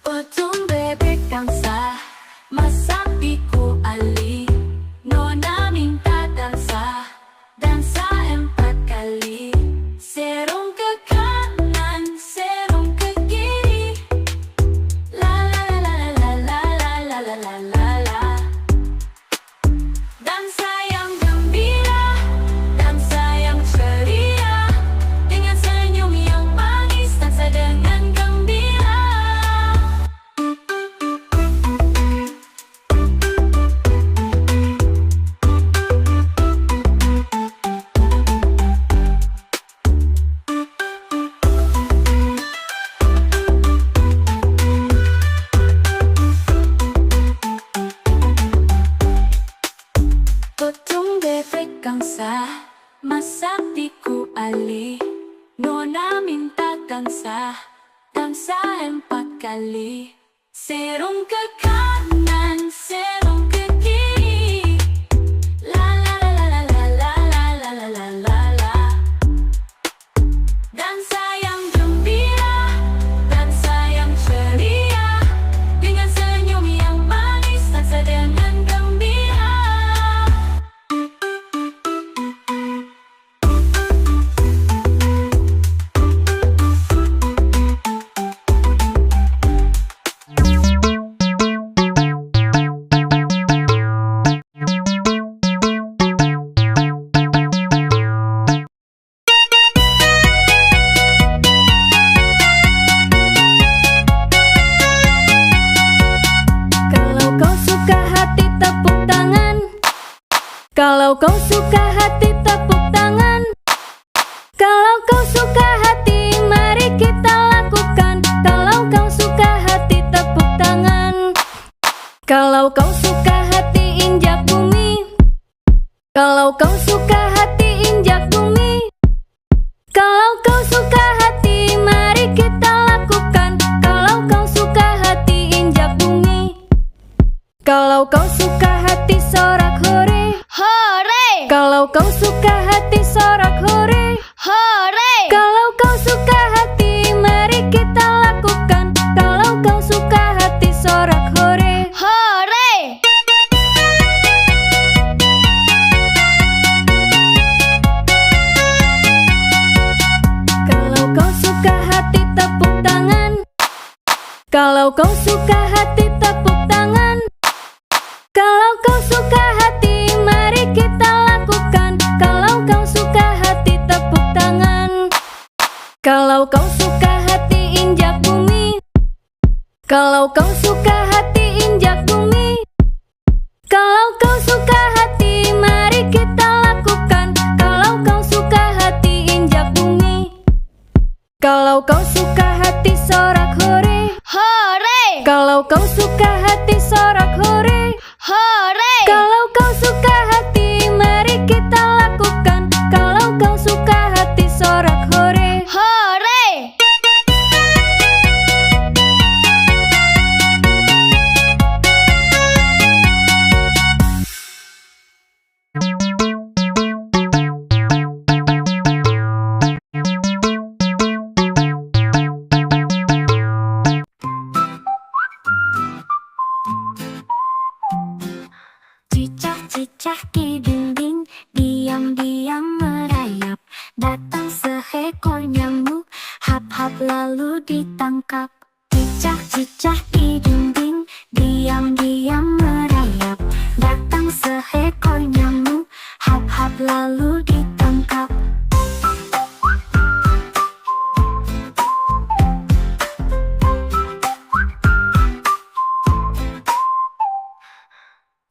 Potong bebek angsa, masak di ku ali. Nona minta dansa, dansa 4 kali. Serong ke kanan, serong ke kiri. La la la la la la la la la la la. Dansa yang gembira, dansa yang ceria. Dengan senyum yang manis, dansa dengan gembira. Potong bebek angsa, masak di ku ali. Nona minta dansa, dansa 4 kali. Serong ke kanan, serong ke kiri. La la la la la la la la la la la la. Dansa yang gembira, Kalau kau suka hati tepuk tangan. Kalau kau suka hati mari kita lakukan. Kalau kau suka hati tepuk tangan. Kalau kau suka hati injak bumi. Kalau kau suka hati injak bumi. Kalau kau suka hati mari kita lakukan. Kalau kau suka hati injak bumi. Kalau kau suka hati sorak hore. Hore, Kalau kau suka hati sorak hore. hore. Kalau kau suka hati mari kita lakukan. Kalau kau suka hati sorak hore. Hore, Kalau kau suka hati tepuk tangan. Kalau kau suka hati tepuk tangan. Kalau kau suka hati mari kita lakukan. Kalau kau suka hati tepuk tangan. Kalau kau suka hati injak bumi. Kalau kau suka hati injak bumi. Kalau kau suka hati mari kita lakukan. Kalau kau suka hati injak bumi. Kalau kau suka hati sorak hore. hore, Kalau kau suka hati sorak hore. hore. Kalau kau suka hati mari kita lakukan. Kalau kau suka hati sorak hore. Hore, cicak-cicak di dinding, diam-diam merayap. Datang seekor nyamuk, hap-hap lalu ditangkap. Cicak-cicak di dinding, diam-diam merayap. Datang seekor nyamuk, hap-hap lalu ditangkap.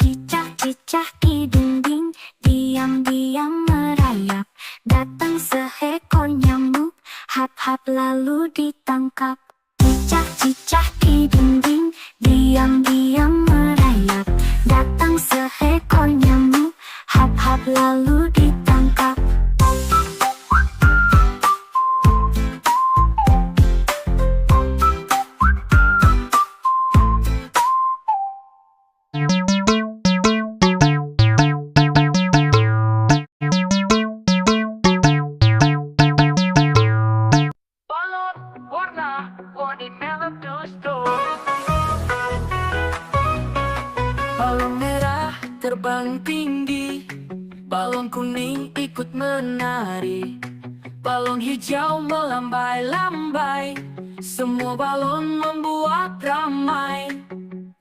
Cicak-cicak di dinding, diam-diam merayap. Datang seekor nyamuk, hap-hap lalu ditangkap. Cicak-cicak di dinding, diam-diam merayap. Datang seekor nyamuk, hap-hap lalu ditangkap. Balon warna-warni meletus-tus. Balon merah terbang tinggi, balon kuning ikut menari, balon hijau melambai-lambai, semua balon membuat ramai.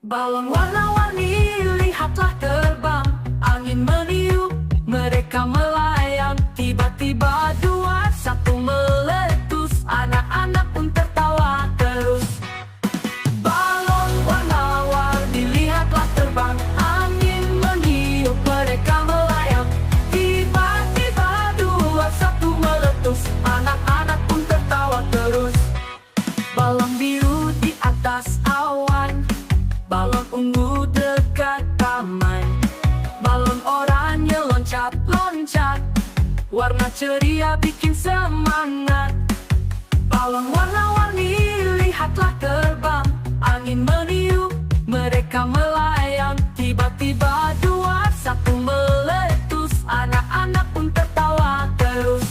Balon warna-warni lihatlah terbang, angin meniup, mereka melayang. Tiba-tiba dua satu meletus, anak-anak pun tertawa terus. Balon warna-warni lihatlah terbang, angin meniup, mereka melayang. Tiba-tiba dua satu meletus, anak-anak pun tertawa terus. Balon biru di atas awan, balon ungu dekat taman, balon oranye loncat-loncat, warna ceria bikin semangat. Balon warna-warni lihatlah terbang, angin meniup, mereka melayang. Tiba-tiba dua satu meletus, anak-anak pun tertawa terus.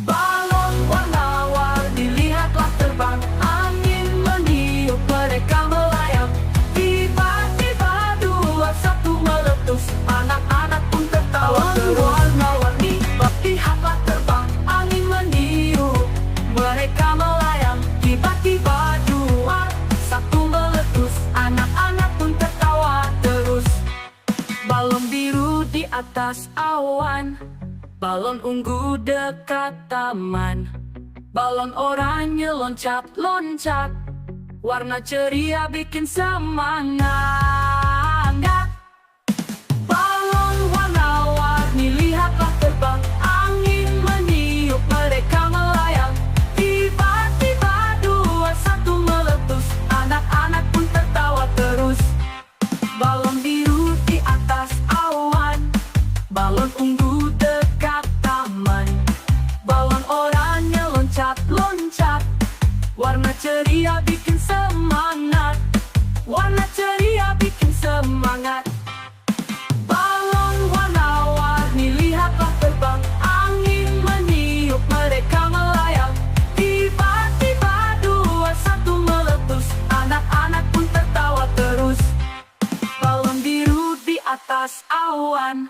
Balon warna-warni lihatlah terbang, angin meniup, mereka melayang. Tiba-tiba dua satu meletus, anak-anak pun tertawa terus. Warna-warni lihatlah terbang, angin meniup, mereka melayang. Tiba-tiba dua satu meletus, anak-anak pun tertawa terus. Balon biru di atas awan, balon ungu dekat taman, balon oranye loncat-loncat, warna ceria bikin semangat. Balon warna-warni Warna ceria bikin semangat, warna ceria bikin semangat. Balon warna-warni lihatlah terbang, angin meniup mereka melayang. Tiba-tiba 2, 1 meletus, anak-anak pun tertawa terus. Balon biru di atas awan.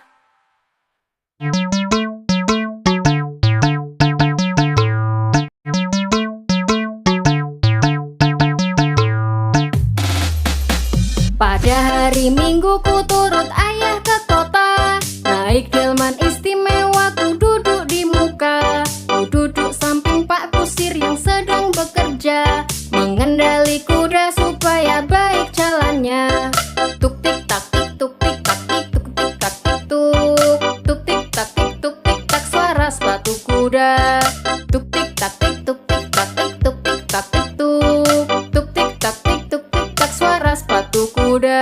Pada hari Minggu ku turut ayah ke kota, naik delman istimewa ku duduk di muka. Ku duduk samping Pak Kusir yang sedang bekerja, mengendali kuda supaya baik jalannya. Tuk tik tak tik tuk tik tak tik tuk tik tak tik tuk. Tuk tik tak tik tuk tik tak suara sepatu kuda. Tuk tik tak tik tuk tik tak tik tuk tik tak tik tuk. Tuk tik tak tik tuk tik tak suara sepatu kuda.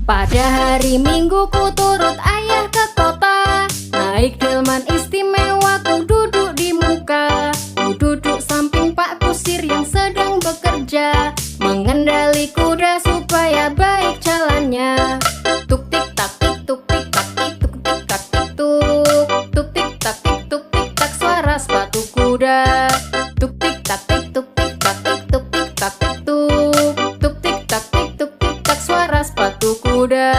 Pada hari Minggu ku turut ayah ke kota, naik delman istimewa ku duduk di muka. Ku duduk samping Pak Kusir yang sedang bekerja, mengendali kuda supaya baik jalannya. Tuk tik tak tik tuk tik tak tik tuk tik tak tik tuk. Tuk tik tak tik tuk tik tak suara sepatu kuda. Tuk tik tak tik tuk tik tak tik tuk tik tak tik tuk. Tuk tik tak tik tuk tik tak suara sepatu kuda.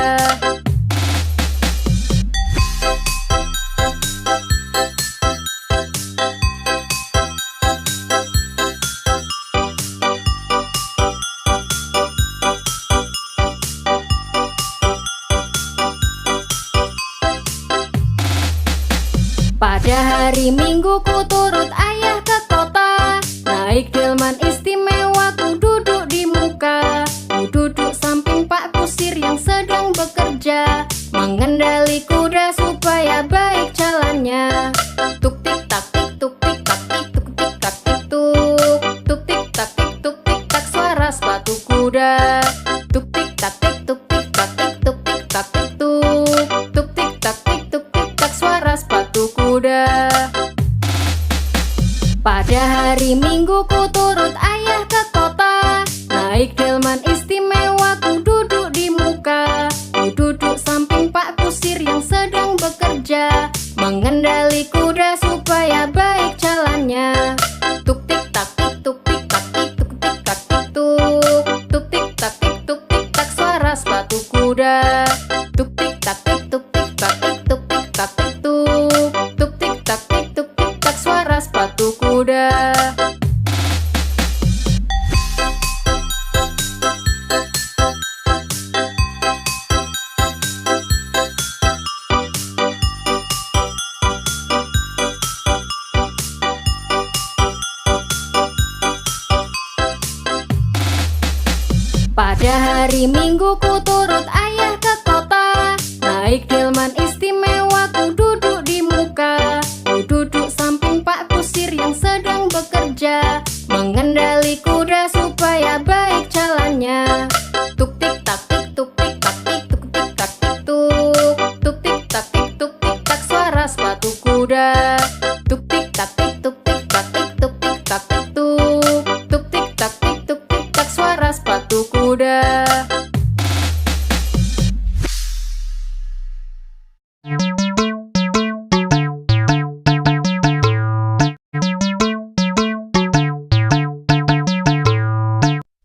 Pada hari Minggu ku turut ayah ke kota, naik delman istimewa ku duduk di muka. Ku duduk samping Pak Kusir yang sedang bekerja, mengendali kuda supaya baik jalannya. Tuk tik tak tik tuk tik tak tik tuk tik tak tik tuk. Tuk tik tak tik tuk tik tak suara sepatu kuda. Tuk tik tak tik tuk tik tak tik tuk tik tak tik tuk. Tuk tik tak tik tuk tik tak suara sepatu kuda. Pada hari Minggu ku turut ayah ke kota, naik delman istimewa ku duduk di muka. Ku duduk samping Pak Kusir yang sedang bekerja, mengendali kuda supaya baik jalannya. Tuk tik tak tik tuk tik tak tik tuk tik tak tik tuk. Tuk tik tak tik tuk tik tak suara sepatu kuda. Tuk tik tak tik tuk tik tak tik tuk tik tak tik tuk. Tuk tik tak tik tuk tik tak suara sepatu kuda. Pada hari Minggu ku turut ayah ke kota, naik delman istimewa ku duduk di muka. Ku duduk samping Pak Kusir yang sedang bekerja, mengendali kuda supaya baik jalannya. Tuk tik tak tik tuk tik tak tik tuk tik tak tik tuk. Tuk tik tak tik tuk tik tak suara sepatu kuda. Tuk tik tak tik tuk tik tak tik tuk tik tak tik tuk. Tuk tik tak tik tuk tik tak suara sepatu kuda.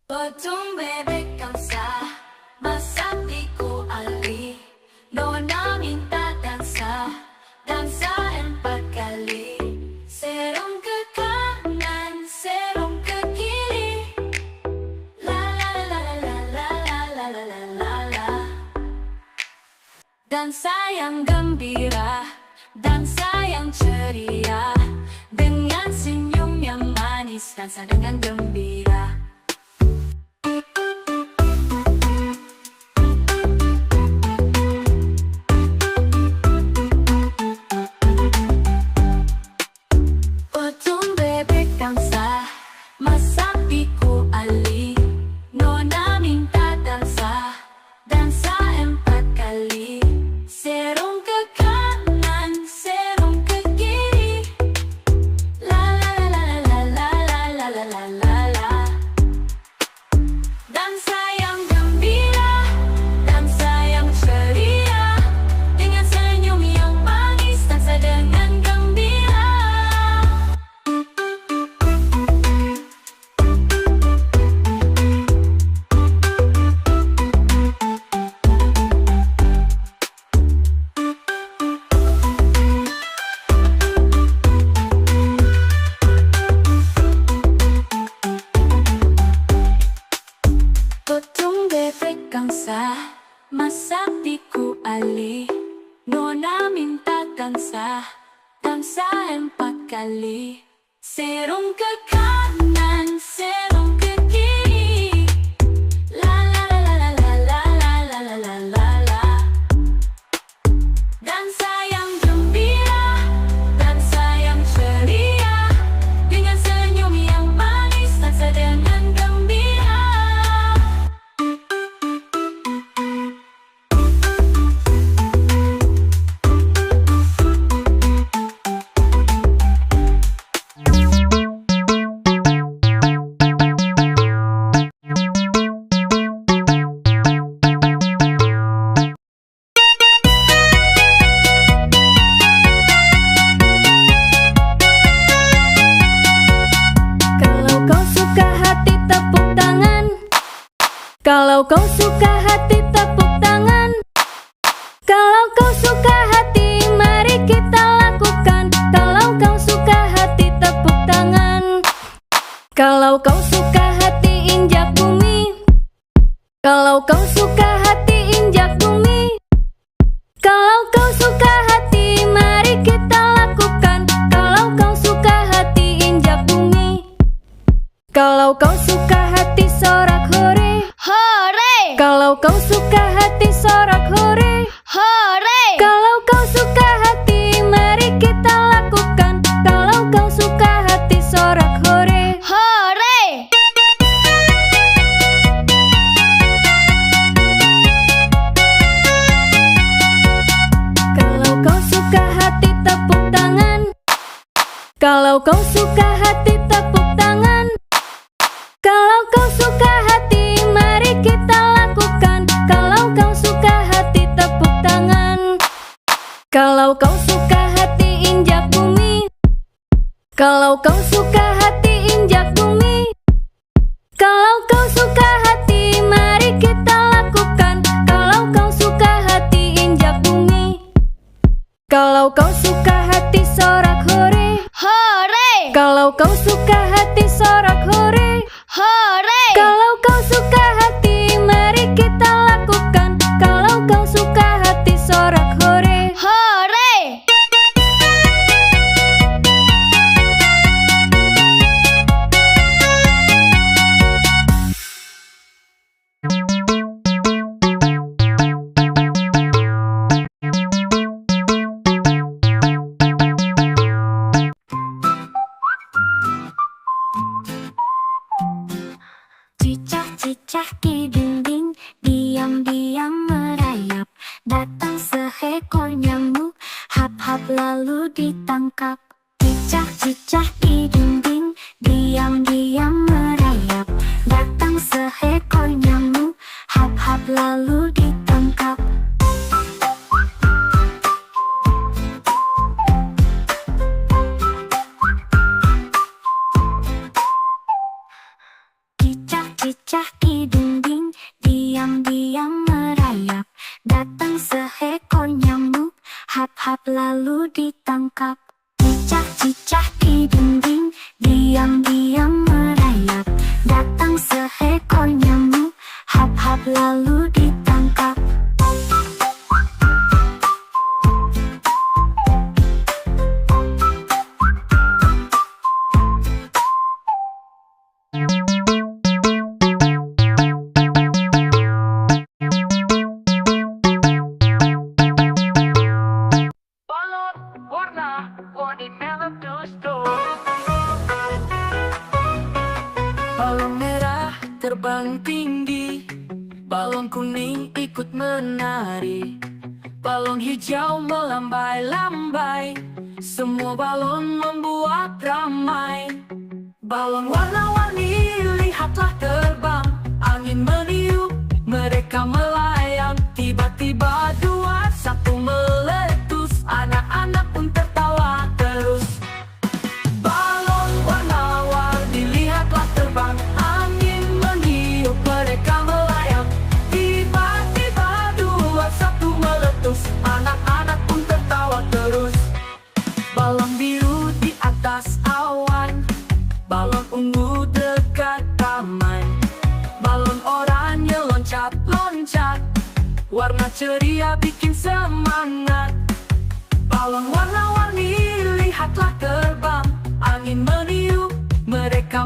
Potong bebek angsa, masak di kuali. Nona minta dansa, dansa 4 kali. Serong ke kanan, serong ke kiri. La la la la la la la la la la la. Dansa yang gembira, dansa yang ceria. Dengan senyum yang manis, dansa dengan gembira. Potong bebek angsa, masak di kuali. Nona minta dansa, dansa 4 kali. Serong ke kanan, serong ke kiri. La la la la la la kali. Nona minta dansa 4 kali. Serong ke kanan, serong ke kiri. La la la la la la la la la la la la. Dansa yang gembira, dansa yang ceria, dengan senyum yang manis, dansa dengan gembira. Kalau kau suka hati tepuk tangan. Kalau kau suka hati mari kita lakukan. Kalau kau suka hati tepuk tangan. Kalau kau suka hati injak bumi. Kalau kau suka hati injak bumi. Kalau kau suka hati mari kita lakukan. Kalau kau suka hati injak bumi. Kalau kau suka hati sorak hore. Hore! Kalau kau suka hati sorak hore. Hore! Kalau kau suka hati mari kita lakukan. Kalau kau suka hati sorak hore. Hore! Kalau kau suka hati tepuk tangan. Kalau kau suka hati tepuk tangan. Kalau kau suka hati mari kita lakukan. Kalau kau suka hati tepuk tangan. Kalau kau suka hati injak bumi. Kalau kau suka hati injak bumi. Kalau kau suka hati mari kita lakukan. Kalau kau suka hati injak bumi. Kalau kau suka hati sorak hore. Hore! Kalau kau suka hati sorak hore. Hore! Kalau kau suka hati mari kita lakukan. Kalau kau suka hati sorak hore. Hore! Cicak-cicak di dinding, diam-diam merayap. Datang seekor nyamuk, hap-hap lalu ditangkap. Cicak-cicak di dinding, diam-diam merayap. Datang seekor nyamuk, hap-hap lalu ditangkap. Cicak di dinding, diam-diam merayap. Datang seekor nyamuk, hap-hap lalu ditangkap. Cicak-cicak di dinding, diam-diam merayap. Datang seekor nyamuk, hap-hap lalu ditangkap. Balon merah terbang tinggi, balon kuning ikut menari, balon hijau melambai-lambai, semua balon membuat ramai. Balon warna-warni lihatlah terbang, angin meniup, mereka melayang. Tiba-tiba 2, 1 meletus, anak-anak pun tertawa terus. Balon warna-warni lihatlah terbang, angin meniup, mereka melayang. Tiba-tiba 2, 1 meletus, anak-anak pun tertawa terus. Balon biru di atas awan, balon ungu dekat taman, balon oranye loncat-loncat, Warna ceria bikin semangat. Balon warna-warni lihatlah terbang. Angin meniup mereka